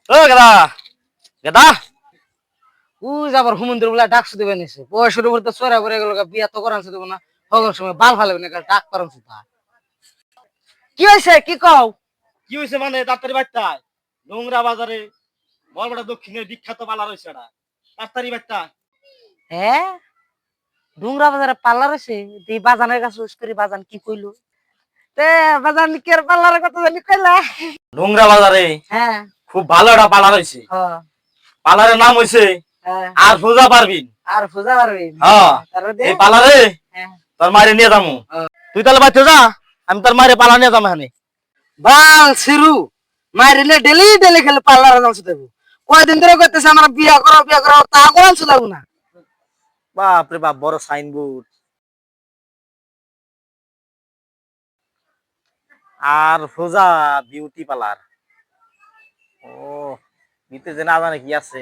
ও গেদা গেদা ও যাবার হুমন্দির বলে ডাকছে দেবে নিছে বয়সের উপর তো চড়া পড়ে গেল বিয়া তো করানছে দেবো না হগর সময় বাল ফালাবে না ডাক করানছে তা কি হয়েছে কি কও কি হয়েছে মানে ডাক্তারি বাচ্চায় নোংরা বাজারে বলবড়া দক্ষিণের বিখ্যাত পালা রয়েছে এটা ডাক্তারি বাচ্চা। হ্যাঁ ডুংরা বাজারে পার্লার আছে এই বাজানের কাছে উস করে বাজান কি কইলো তে বাজান কি আর পার্লারের কথা জানি কইলা নোংরা বাজারে হ্যাঁ খুব ভালো একটা পালা রয়েছে। হ্যাঁ পালারের নাম হয়েছে হ্যাঁ আর সোজা পারবিন। আর ফুজা পারবি হ্যাঁ তারপর দে এই পালারে হ্যাঁ তোর মায়ের নিয়ে যাবো। তুই তাহলে বাচ্চা যা, আমি তোর মায়ের পালা নিয়ে যাবো এখানে। বাল সিরু মারিলে ডেলি ডেলি খেলে পার্লারে যাচ্ছ দেবো কয়দিন ধরে করতেছে আমার বিয়া করো তা করাচ্ছ দেবো না বাপরে বাপ বড় সাইনবোর্ড। আর সোজা বিউটি পার্লার। ও ভিতরে যে না জানে কি আছে।